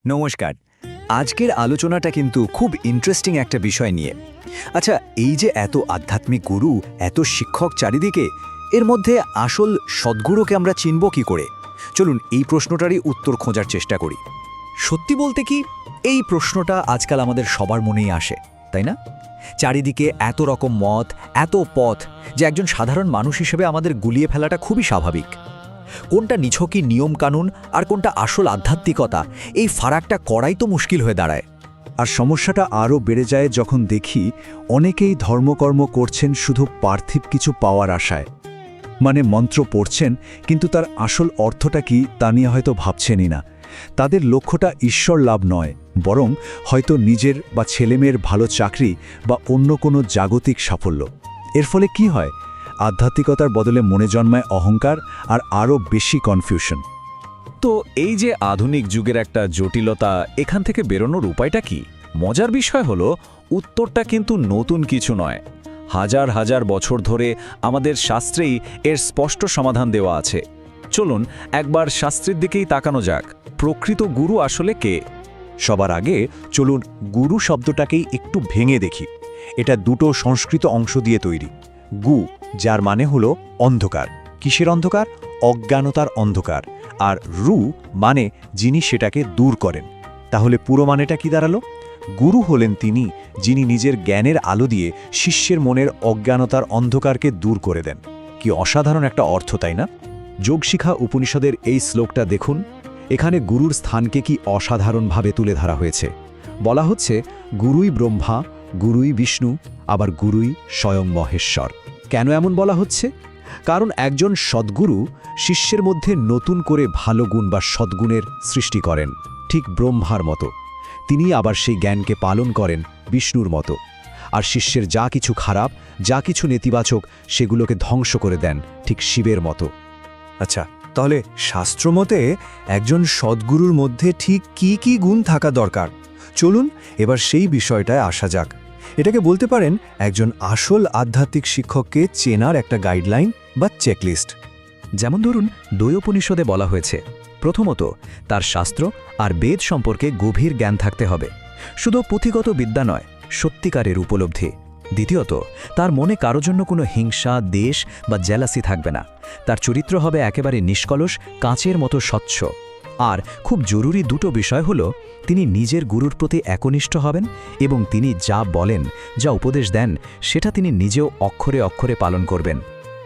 নমস্কার। আজকের আলোচনাটা কিন্তু খুব ইন্টারেস্টিং একটা বিষয় নিয়ে। আচ্ছা, এই যে এত আধ্যাত্মিক গুরু, এত শিক্ষক চারিদিকে, এর মধ্যে আসল সদ্গুরুকে আমরা চিনব কি করে? চলুন এই প্রশ্নটারই উত্তর খোঁজার চেষ্টা করি। সত্যি বলতে কি, এই প্রশ্নটা আজকাল আমাদের সবার মনেই আসে, তাই না? চারিদিকে এত রকম মত, এত পথ, যে একজন সাধারণ মানুষ হিসেবে আমাদের গুলিয়ে ফেলাটা খুবই স্বাভাবিক। কোনটা নিছকই নিয়মকানুন আর কোনটা আসল আধ্যাত্মিকতা, এই ফারাকটা করাই তো মুশকিল হয়ে দাঁড়ায়। আর সমস্যাটা আরও বেড়ে যায় যখন দেখি অনেকেই ধর্মকর্ম করছেন শুধু পার্থিব কিছু পাওয়ার আশায়। মানে মন্ত্র পড়ছেন, কিন্তু তার আসল অর্থটা কি তা নিয়ে হয়তো ভাবছেনই না। তাদের লক্ষ্যটা ঈশ্বর লাভ নয়, বরং হয়তো নিজের বা ছেলেমেয়ের ভালো চাকরি বা অন্য কোনো জাগতিক সাফল্য। এর ফলে কি হয়? আধ্যাত্মিকতার বদলে মনে জন্মায় অহংকার আর আরও বেশি কনফিউশন। তো এই যে আধুনিক যুগের একটা জটিলতা, এখান থেকে বেরোনোর উপায়টা কি? মজার বিষয় হলো, উত্তরটা কিন্তু নতুন কিছু নয়। হাজার হাজার বছর ধরে আমাদের শাস্ত্রেই এর স্পষ্ট সমাধান দেওয়া আছে। চলুন একবার শাস্ত্রের দিকেই তাকানো যাক। প্রকৃত গুরু আসলে কে? সবার আগে চলুন গুরু শব্দটাকেই একটু ভেঙে দেখি। এটা দুটো সংস্কৃত অংশ দিয়ে তৈরি। গু, যার মানে হলো অন্ধকার। কিসের অন্ধকার? অজ্ঞানতার অন্ধকার। আর রু মানে যিনি সেটাকে দূর করেন। তাহলে পুরো মানেটা কি দাঁড়ালো? গুরু হলেন তিনি, যিনি নিজের জ্ঞানের আলো দিয়ে শিষ্যের মনের অজ্ঞানতার অন্ধকারকে দূর করে দেন। কি অসাধারণ একটা অর্থ, তাই না? যোগশিখা উপনিষদের এই শ্লোকটা দেখুন। এখানে গুরুর স্থানকে কি অসাধারণভাবে তুলে ধরা হয়েছে। বলা হচ্ছে, গুরুই ব্রহ্মা, গুরুই বিষ্ণু, আবার গুরুই স্বয়ং মহেশ্বর। কেন এমন বলা হচ্ছে? কারণ একজন সদ্গুরু শিষ্যের মধ্যে নতুন করে ভালো গুণ বা সদ্গুণের সৃষ্টি করেন, ঠিক ব্রহ্মার মতো। তিনি আবার সেই জ্ঞানকে পালন করেন বিষ্ণুর মতো। আর শিষ্যের যা কিছু খারাপ, যা কিছু নেতিবাচক, সেগুলোকে ধ্বংস করে দেন ঠিক শিবের মতো। আচ্ছা, তাহলে শাস্ত্রমতে একজন সদ্গুরুর মধ্যে ঠিক কি কি গুণ থাকা দরকার? চলুন এবার সেই বিষয়টায় আসা যাক। এটাকে বলতে পারেন একজন আসল আধ্যাত্মিক শিক্ষককে চেনার একটা গাইডলাইন বা চেকলিস্ট। যেমন ধরুন, দ্বয়োপনিষদে বলা হয়েছে, প্রথমত তার শাস্ত্র আর বেদ সম্পর্কে গভীর জ্ঞান থাকতে হবে, শুধু পুঁথিগত বিদ্যা নয়, সত্যিকারের উপলব্ধি। দ্বিতীয়ত, তার মনে কারো জন্য কোনো হিংসা, দেশ বা জেলাসি থাকবে না। তার চরিত্র হবে একেবারে নিষ্কলুষ, কাঁচের মতো স্বচ্ছ। আর খুব জরুরি দুটো বিষয় হলো, তিনি নিজের গুরুর প্রতি একনিষ্ঠ হবেন এবং তিনি যা বলেন, যা উপদেশ দেন, সেটা তিনি নিজেও অক্ষরে অক্ষরে পালন করবেন।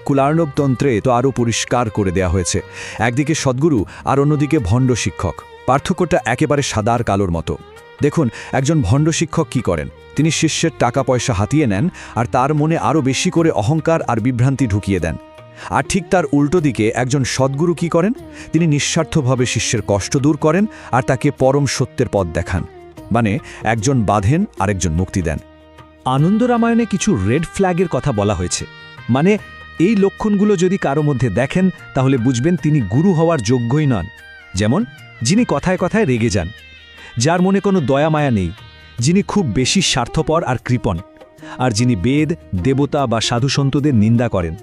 কুলার্ণবতন্ত্রে তো আরও পরিষ্কার করে দেয়া হয়েছে, একদিকে সদ্গুরু আর অন্যদিকে ভণ্ড শিক্ষক। পার্থক্যটা একেবারে সাদা আর কালোর মতো। দেখুন, একজন ভণ্ড শিক্ষক কি করেন? তিনি শিষ্যের টাকা পয়সা হাতিয়ে নেন আর তার মনে আরও বেশি করে অহংকার আর বিভ্রান্তি ঢুকিয়ে দেন। আর ঠিক তার উল্টো দিকে একজন সদ্গুরু কি করেন? তিনি নিঃস্বার্থভাবে শিষ্যের কষ্ট দূর করেন আর তাকে পরম সত্যের পথ দেখান। মানে একজন বাঁধেন, আরেকজন মুক্তি দেন। আনন্দ রামায়ণে কিছু রেড ফ্ল্যাগের কথা বলা হয়েছে। মানে এই লক্ষণগুলো যদি কারো মধ্যে দেখেন, তাহলে বুঝবেন তিনি গুরু হওয়ার যোগ্যই নন। যেমন, যিনি কথায় কথায় রেগে যান, যার মনে কোনো দয়া মায়া নেই, যিনি খুব বেশি স্বার্থপর আর কৃপণ, আর যিনি বেদ, দেবতা বা সাধুসন্তদের নিন্দা করেন।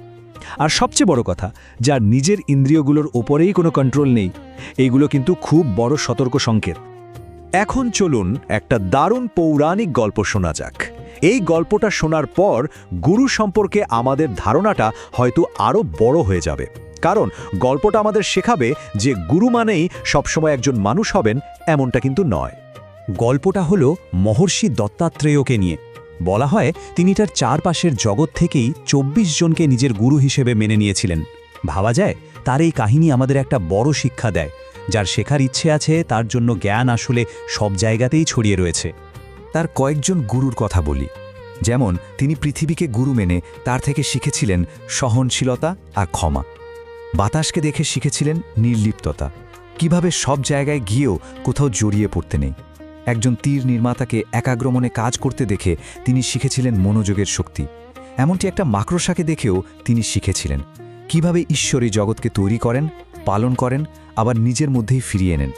আর সবচেয়ে বড় কথা, যার নিজের ইন্দ্রিয়গুলোর ওপরেই কোনো কন্ট্রোল নেই। এইগুলো কিন্তু খুব বড় সতর্ক সংকেত। এখন চলুন একটা দারুণ পৌরাণিক গল্প শোনা যাক। এই গল্পটা শোনার পর গুরু সম্পর্কে আমাদের ধারণাটা হয়তো আরও বড় হয়ে যাবে। কারণ গল্পটা আমাদের শেখাবে যে গুরু মানেই সবসময় একজন মানুষ হবেন, এমনটা কিন্তু নয়। গল্পটা হলো মহর্ষি দত্তাত্রেয়কে নিয়ে। বলা হয় তিনি তার চারপাশের জগৎ থেকেই 24 জনকে নিজের গুরু হিসেবে মেনে নিয়েছিলেন। ভাবা যায়, তার এই কাহিনী আমাদের একটা বড় শিক্ষা দেয়। যার শেখার ইচ্ছে আছে, তার জন্য জ্ঞান আসলে সব জায়গাতেই ছড়িয়ে রয়েছে। তার কয়েকজন গুরুর কথা বলি। যেমন, তিনি পৃথিবীকে গুরু মেনে তার থেকে শিখেছিলেন সহনশীলতা আর ক্ষমা। বাতাসকে দেখে শিখেছিলেন নির্লিপ্ততা, কিভাবে সব জায়গায় গিয়েও কোথাও জড়িয়ে পড়তে নেই। একজন তীর নির্মাতাকে একাগ্রমনে কাজ করতে দেখে তিনি শিখেছিলেন মনোযোগের শক্তি। এমনটি একটা মাকড়সাকে দেখেও তিনি শিখেছিলেন কিভাবে ঈশ্বরী জগৎকে তৈরি করেন, পালন করেন, আবার নিজের মধ্যেই ফিরিয়ে নেন।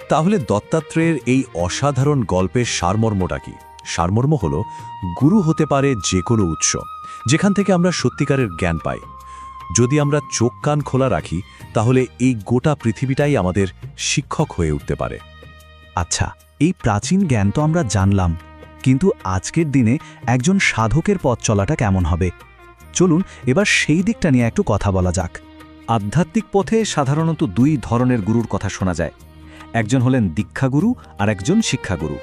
তাহলে দত্তাত্রেয়ের এই অসাধারণ গল্পের সারমর্মটা কি? সারমর্ম হলো, গুরু হতে পারে যে কোনো উৎস, যেখান থেকে আমরা সত্যিকারের জ্ঞান পাই। যদি আমরা চোখ কান খোলা রাখি, তাহলে এই গোটা পৃথিবীটাই আমাদের শিক্ষক হয়ে উঠতে পারে। আচ্ছা, এই প্রাচীন জ্ঞান তো আমরা জানলাম, কিন্তু আজকের দিনে একজন সাধকের পথ চলাটা কেমন হবে? চলুন এবার সেই দিকটা নিয়ে একটু কথা বলা যাক। আধ্যাত্মিক পথে সাধারণত দুই ধরনের গুরুর কথা শোনা যায়। একজন হলেন দীক্ষাগুরু আর একজন শিক্ষাগুরু।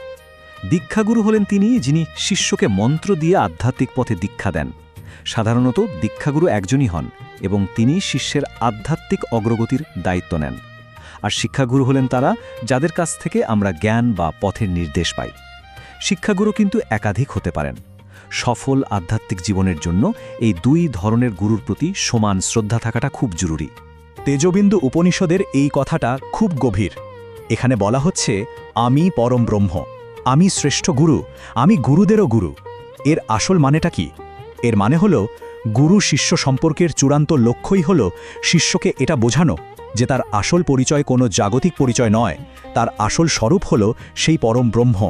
দীক্ষাগুরু হলেন যিনি শিষ্যকে মন্ত্র দিয়ে আধ্যাত্মিক পথে দীক্ষা দেন। সাধারণত দীক্ষাগুরু একজনই হন এবং তিনি শিষ্যের আধ্যাত্মিক অগ্রগতির দায়িত্ব নেন। আর শিক্ষাগুরু হলেন তারা, যাদের কাছ থেকে আমরা জ্ঞান বা পথের নির্দেশ পাই। শিক্ষাগুরু কিন্তু একাধিক হতে পারেন। সফল আধ্যাত্মিক জীবনের জন্য এই দুই ধরনের গুরুর প্রতি সমান শ্রদ্ধা থাকাটা খুব জরুরি। তেজবিন্দু উপনিষদের এই কথাটা খুব গভীর। এখানে বলা হচ্ছে, আমি পরম ব্রহ্ম, আমি শ্রেষ্ঠ গুরু, আমি গুরুদেরও গুরু। এর আসল মানেটা কি? এর মানে হল, গুরু শিষ্য সম্পর্কের চূড়ান্ত লক্ষ্যই হল শিষ্যকে এটা বোঝানো যে তার আসল পরিচয় কোনো জাগতিক পরিচয় নয়, তার আসল স্বরূপ হল সেই পরম ব্রহ্ম।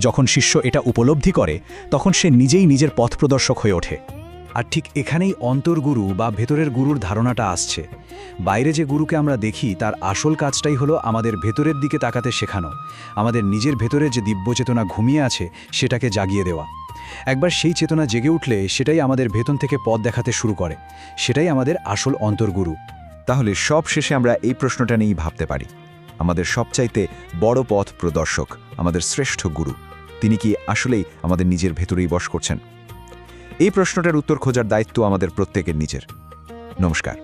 যখন শিষ্য এটা উপলব্ধি করে, তখন সে নিজেই নিজের পথ প্রদর্শক হয়ে ওঠে। আর ঠিক এখানেই অন্তর্গুরু বা ভেতরের গুরুর ধারণাটা আসছে। বাইরে যে গুরুকে আমরা দেখি, তার আসল কাজটাই হলো আমাদের ভেতরের দিকে তাকাতে শেখানো, আমাদের নিজের ভেতরে যে দিব্য চেতনা ঘুমিয়ে আছে সেটাকে জাগিয়ে দেওয়া। একবার সেই চেতনা জেগে উঠলে সেটাই আমাদের ভেতর থেকে পথ দেখাতে শুরু করে। সেটাই আমাদের আসল অন্তর্গুরু। তাহলে সব শেষে আমরা এই প্রশ্নটা নিয়েই ভাবতে পারি, আমাদের সবচাইতে বড় পথ প্রদর্শক, আমাদের শ্রেষ্ঠ গুরু, তিনি কি আসলেই আমাদের নিজের ভেতরেই বস করছেন? এই প্রশ্নটার উত্তর খোঁজার দায়িত্ব আমাদের প্রত্যেকের নিজের। নমস্কার।